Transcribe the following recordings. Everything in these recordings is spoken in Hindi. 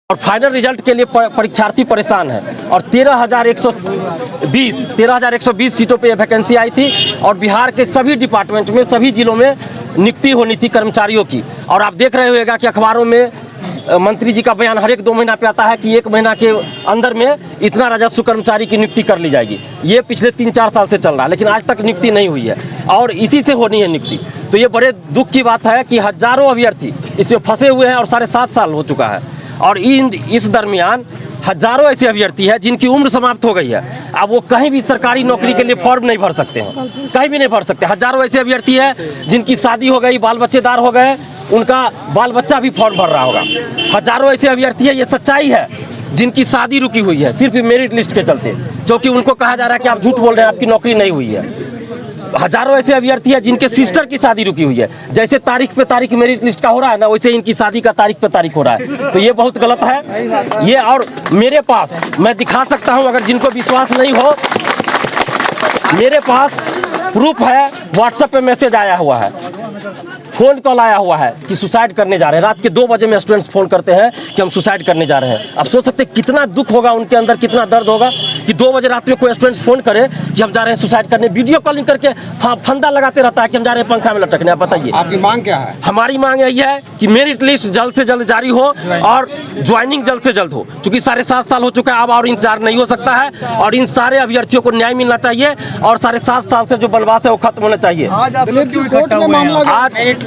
और फाइनल रिजल्ट के लिए परीक्षार्थी परेशान है। और 13,120 सीटों पे वैकेंसी आई थी और बिहार के सभी डिपार्टमेंट में, सभी जिलों में नियुक्ति होनी थी कर्मचारियों की। और आप देख रहे होगा कि अखबारों में मंत्री जी का बयान हर एक 2 महीना पे आता है कि 1 महीना के अंदर में इतना राजस्व कर्मचारी की नियुक्ति कर ली जाएगी। ये पिछले 3-4 साल से चल रहा है, लेकिन आज तक नियुक्ति नहीं हुई है और इसी से होनी है नियुक्ति। तो ये बड़े दुख की बात है कि हजारों अभ्यर्थी इसमें फंसे हुए हैं और 7.5 साल हो चुका है। और इस दरमियान हजारों ऐसे अभ्यर्थी हैं जिनकी उम्र समाप्त हो गई है। अब वो कहीं भी सरकारी नौकरी के लिए फॉर्म नहीं भर सकते हैं, कहीं भी नहीं भर सकते। हजारों ऐसे अभ्यर्थी हैं जिनकी शादी हो गई, बाल बच्चेदार हो गए, उनका बाल बच्चा भी फॉर्म भर रहा होगा। हजारों ऐसे अभ्यर्थी हैं, ये सच्चाई है, जिनकी शादी रुकी हुई है सिर्फ मेरिट लिस्ट के चलते, क्योंकि उनको कहा जा रहा है कि आप झूठ बोल रहे हैं, आपकी नौकरी नहीं हुई है। हजारों ऐसे अभ्यर्थी हैं जिनके सिस्टर की शादी रुकी हुई है। जैसे तारीख पे तारीख मेरिट लिस्ट का हो रहा है ना, वैसे इनकी शादी का तारीख पे तारीख हो रहा है। तो ये बहुत गलत है ये। और मेरे पास मैं दिखा सकता हूं, अगर जिनको विश्वास नहीं हो, मेरे पास प्रूफ है। व्हाट्सएप पे मैसेज आया हुआ है, फोन कॉल आया हुआ है कि सुसाइड करने जा रहे हैं। रात के 2 बजे में स्टूडेंट्स फोन करते हैं कि हम सुसाइड करने जा रहे हैं। आप सोच सकते हैं कितना दुख होगा उनके अंदर, कितना दर्द होगा कि 2 बजे रात में कोई स्टूडेंट्स फोन करे कि हम जा रहे हैं सुसाइड करने। वीडियो कॉलिंग करके फंदा लगाते रहता है कि हम जा रहे हैं पंखा में लटकने। आप बताइए आपकी मांग क्या है? हमारी मांग यही है कि मेरिट लिस्ट जल्द से जल्द जारी हो और ज्वाइनिंग जल्द से जल्द हो, क्योंकि 7.5 साल हो चुका है। अब और इंतजार नहीं हो सकता है और इन सारे अभ्यर्थियों को न्याय मिलना चाहिए और 7.5 साल से जो बनवास है वो खत्म होना चाहिए।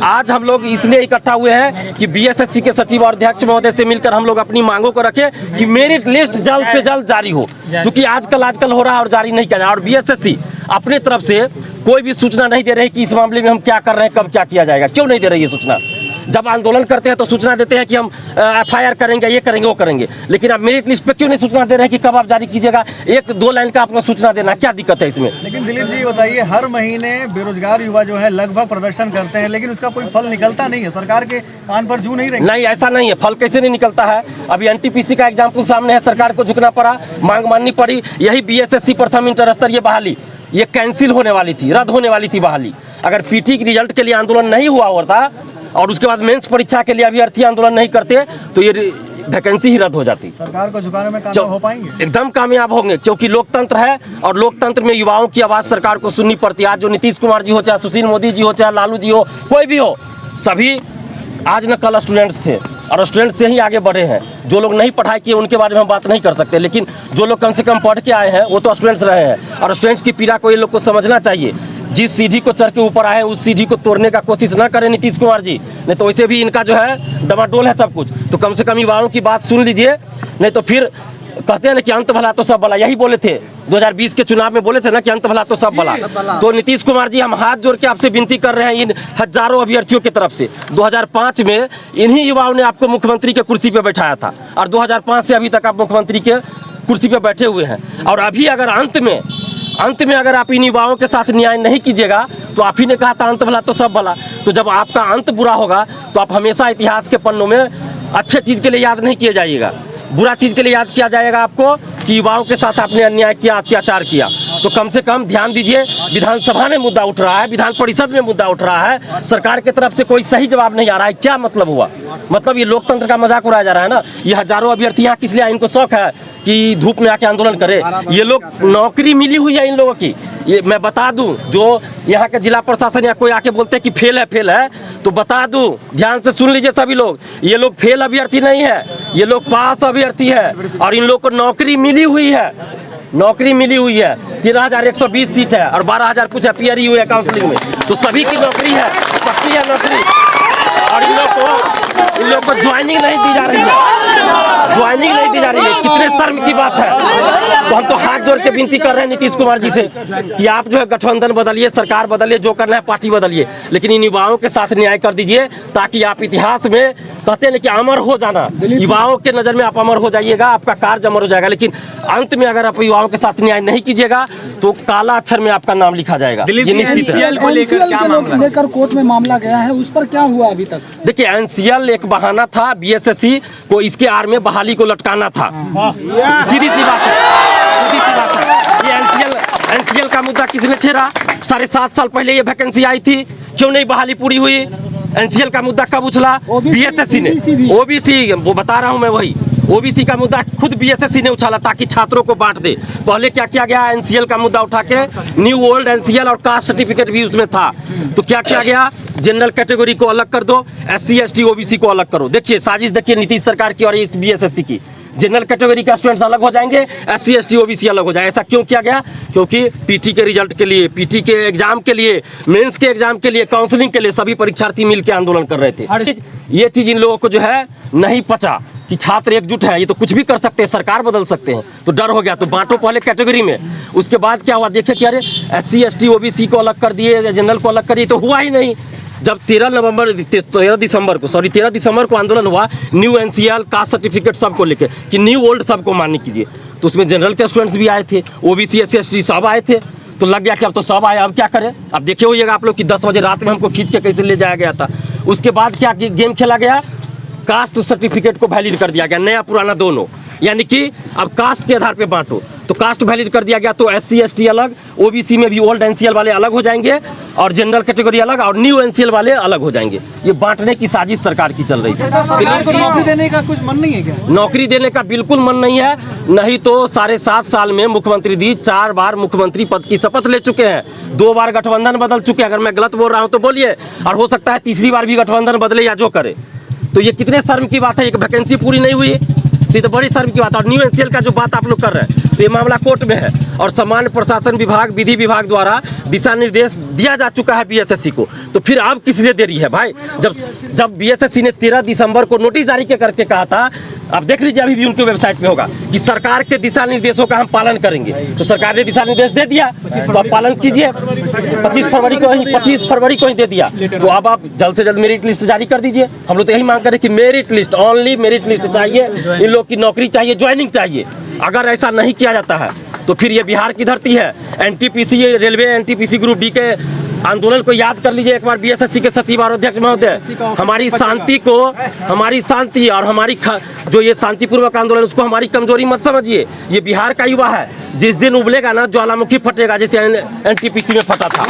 आज हम लोग इसलिए इकट्ठा हुए हैं कि बीएसएससी के सचिव और अध्यक्ष महोदय से मिलकर हम लोग अपनी मांगों को रखें कि मेरिट लिस्ट जल्द से जल्द जारी हो, क्योंकि आजकल हो रहा है और जारी नहीं किया जाए। और बीएसएससी अपनी तरफ से कोई भी सूचना नहीं दे रही कि इस मामले में हम क्या कर रहे हैं, कब क्या किया जाएगा। क्यों नहीं दे रही है सूचना? जब आंदोलन करते हैं तो सूचना देते हैं कि हम एफआईआर करेंगे, ये करेंगे, वो करेंगे, लेकिन आप मेरिट लिस्ट पे क्यों नहीं सूचना दे रहे हैं कि कब आप जारी कीजिएगा? 1-2 लाइन का आपको सूचना देना, क्या दिक्कत है इसमें? लेकिन दिलीप जी बताइए, हर महीने बेरोजगार युवा जो है लगभग प्रदर्शन करते हैं, लेकिन उसका कोई फल निकलता नहीं है, सरकार के कान पर जू नहीं रही। नहीं, ऐसा नहीं है। फल कैसे नहीं निकलता है? अभी एनटीपीसी का एग्जाम्पल सामने है, सरकार को झुकना पड़ा, मांग माननी पड़ी। यही बीएसएससी प्रथम इंटर स्तरीय बहाली ये कैंसिल होने वाली थी, रद्द होने वाली थी बहाली। अगर पीटी के रिजल्ट के लिए आंदोलन नहीं हुआ होता और उसके बाद मेंस परीक्षा के लिए अभ्यर्थी आंदोलन नहीं करते तो ये वैकेंसी ही रद्द हो जाती। सरकार को झुकाने में कामयाब हो पाएंगे? एकदम कामयाब होंगे, क्योंकि लोकतंत्र है और लोकतंत्र में युवाओं की आवाज सरकार को सुननी पड़ती है। आज जो नीतीश कुमार जी हो, चाहे सुशील मोदी जी हो, चाहे लालू जी हो, कोई भी हो, सभी आज न कल स्टूडेंट्स थे और स्टूडेंट्स से ही आगे बढ़े हैं। जो लोग नहीं पढ़ाई किए उनके बारे में हम बात नहीं कर सकते, लेकिन जो लोग कम से कम पढ़ के आए हैं वो तो स्टूडेंट्स रहे हैं और स्टूडेंट्स की पीड़ा को ये लोग को समझना चाहिए। जिस सीढ़ी को चढ़ के ऊपर आए उस सीढ़ी को तोड़ने का कोशिश ना करें नीतीश कुमार जी, नहीं तो वैसे भी इनका जो है डमाडोल है सब कुछ। तो कम से कम युवाओं की बात सुन लीजिए, नहीं तो फिर कहते हैं ना कि अंत भला तो सब भला। यही बोले थे 2020 के चुनाव में, बोले थे ना कि अंत भला तो सब भला। तो नीतीश कुमार जी, हम हाथ जोड़ के आपसे विनती कर रहे हैं इन हजारों अभ्यर्थियों की तरफ से। 2005 में इन्हीं युवाओं ने आपको मुख्यमंत्री के कुर्सी पे बैठाया था और 2005 से अभी तक आप मुख्यमंत्री के कुर्सी पे बैठे हुए हैं। और अभी अगर अंत में अगर आप इन युवाओं के साथ न्याय नहीं कीजिएगा, तो आप ही ने कहा था अंत भला तो सब भला। तो जब आपका अंत बुरा होगा तो आप हमेशा इतिहास के पन्नों में अच्छे चीज के लिए याद नहीं किए जाइएगा, बुरा चीज के लिए याद किया जाएगा आपको कि युवाओं के साथ आपने अन्याय किया, अत्याचार किया। तो कम से कम ध्यान दीजिए, विधानसभा में मुद्दा उठ रहा है, विधान परिषद में मुद्दा उठ रहा है, सरकार की तरफ से कोई सही जवाब नहीं आ रहा है। क्या मतलब हुआ? मतलब ये लोकतंत्र का मजाक उड़ाया जा रहा है ना। ये हजारों अभ्यर्थी यहाँ किस लिए आए? इनको शौक है कि धूप में आके आंदोलन करे। ये लोग, नौकरी मिली हुई है इन लोगों की। ये मैं बता दूं, जो यहाँ के जिला प्रशासन या कोई आके बोलते हैं कि फेल है, तो बता दूं, ध्यान से सुन लीजिए सभी लोग, ये लोग फेल अभ्यर्थी नहीं है, ये लोग पास अभ्यर्थी है और इन लोग को नौकरी मिली हुई है। नौकरी मिली हुई है, 13,120 सीट है और 12,000 कुछ अपियर ही हुए हैं काउंसलिंग में। तो सभी की नौकरी है, सबकी है नौकरी। और इन लोग को ज्वाइनिंग नहीं दी जा रही है, ज्वाइनिंग नहीं दी जा रही है। कितने शर्म की बात है। तो हम तो हाथ जोड़ के विनती कर रहे हैं नीतीश कुमार जी से कि आप जो है गठबंधन बदलिए, सरकार बदलिए, जो करना है पार्टी बदलिए, लेकिन इन युवाओं के साथ न्याय कर दीजिए, ताकि आप इतिहास में, कहते हैं कि अमर हो जाना, युवाओं के नजर में आप अमर हो जाइएगा, आपका कार्य अमर हो जाएगा। लेकिन अंत में अगर आप युवाओं के साथ न्याय नहीं कीजिएगा तो काला अक्षर में आपका नाम लिखा जाएगा। ये निश्चित है। लेकर कोर्ट में मामला गया है, उस पर क्या हुआ अभी तक? देखिए, एनसीएल एक बहाना था, बीएसएससी को इसके आड़ में बहाली को लटकाना था। सीधी सी बात है, सीधी सी बात है। ये एनसीएल का मुद्दा किसने छेड़ा? 7.5 साल पहले ये वैकेंसी आई थी, क्यों नहीं बहाली पूरी हुई? एनसीएल का मुद्दा कब उछला? बीएसएससी ने, ओबीसी, वो बता रहा हूं मैं वही, ओबीसी का मुद्दा खुद बीएसएससी ने उछाला ताकि छात्रों को बांट दे। पहले क्या किया गया? एनसीएल का मुद्दा उठा के न्यू ओल्ड एनसीएल और कास्ट सर्टिफिकेट भी उसमें था, तो क्या किया गया? जनरल कैटेगरी को अलग कर दो, एससी एसटी ओबीसी को अलग करो। देखिए साजिश देखिए नीतीश सरकार की और इस बीएसएससी की। जनरल कैटेगरी का स्टूडेंट्स अलग हो जाएंगे, एससी एसटी ओबीसी अलग हो जाए। ऐसा क्यों किया गया? क्योंकि पीटी के रिजल्ट के लिए, पीटी के एग्जाम के लिए, मेंस के एग्जाम के लिए, काउंसलिंग के लिए सभी परीक्षार्थी मिलकर आंदोलन कर रहे थे। ये चीज इन लोगों को जो है नहीं पचा कि छात्र एकजुट है, ये तो कुछ भी कर सकते हैं, सरकार बदल सकते हैं, तो डर हो गया। तो बांटो पहले कैटेगरी में, उसके बाद क्या हुआ देखिए कि अरे एससी एसटी ओबीसी को अलग कर दिए, जनरल को अलग कर दिए, तो हुआ ही नहीं। जब 13 दिसंबर को आंदोलन हुआ न्यू एनसीएल कास्ट सर्टिफिकेट सबको लेके कि न्यू ओल्ड सबको मान्य कीजिए, तो उसमें जनरल के स्टूडेंट्स भी आए थे, ओबीसी एससी एसटी सब आए थे, तो लग गया कि अब तो सब आए, अब क्या करें? अब देखे होइएगा आप लोग कि 10 बजे रात में हमको खींच के कैसे ले जाया गया था। उसके बाद क्या गेम खेला गया? कास्ट सर्टिफिकेट को वैलिड कर दिया गया, नया पुराना दोनों, यानी कि अब कास्ट के आधार पे बांटो, तो कास्ट वैलिड कर दिया गया, तो एससी एसटी अलग, ओबीसी में भी ओल्ड एनसीएल वाले अलग हो जाएंगे और जनरल कैटेगरी अलग और न्यू एनसीएल वाले अलग हो जाएंगे। ये बांटने की साजिश सरकार की चल रही थी। सरकार को नौकरी देने का कुछ मन नहीं है क्या? नौकरी देने का बिल्कुल मन नहीं है, नहीं तो 7.5 साल में मुख्यमंत्री दी 4 बार मुख्यमंत्री पद की शपथ ले चुके हैं, 2 बार गठबंधन बदल चुके हैं। अगर मैं गलत बोल रहा हूं तो बोलिए, और हो सकता है तीसरी बार भी गठबंधन बदले या जो करे। तो ये कितने शर्म की बात है, एक वैकेंसी पूरी नहीं हुई, तो ये तो बड़ी शर्म की बात है। और न्यू एनसीएल का जो बात आप लोग कर रहे हैं, तो ये मामला कोर्ट में है और सामान्य प्रशासन विभाग, विधि विभाग द्वारा दिशा निर्देश दिया जा चुका है बीएसएससी को, तो फिर अब किस लिए देरी है भाई? जब बीएसएससी ने 13 दिसंबर को नोटिस जारी करके कहा था, आप देख लीजिए अभी भी उनके वेबसाइट पे होगा कि सरकार के दिशा निर्देशों का हम पालन करेंगे, तो सरकार ने दिशा निर्देश दे दिया, तो आप पालन कीजिए। 25 फरवरी को ही दे दिया, तो अब आप जल्द से जल्द मेरिट लिस्ट जारी कर दीजिए। हम लोग तो यही मांग करें कि merit list, only merit list चाहिए, इन लोग की नौकरी चाहिए, ज्वाइनिंग चाहिए। अगर ऐसा नहीं किया जाता है तो फिर ये बिहार की धरती है। NTPC, railway NTPC group D के आंदोलन को याद कर लीजिए एक बार, बीएसएससी के सचिव और अध्यक्ष महोदय, हमारी शांति और हमारी जो ये शांतिपूर्वक आंदोलन, उसको हमारी कमजोरी मत समझिए। ये बिहार का युवा है, जिस दिन उबलेगा ना ज्वालामुखी फटेगा, जैसे एनटीपीसी में फटा था।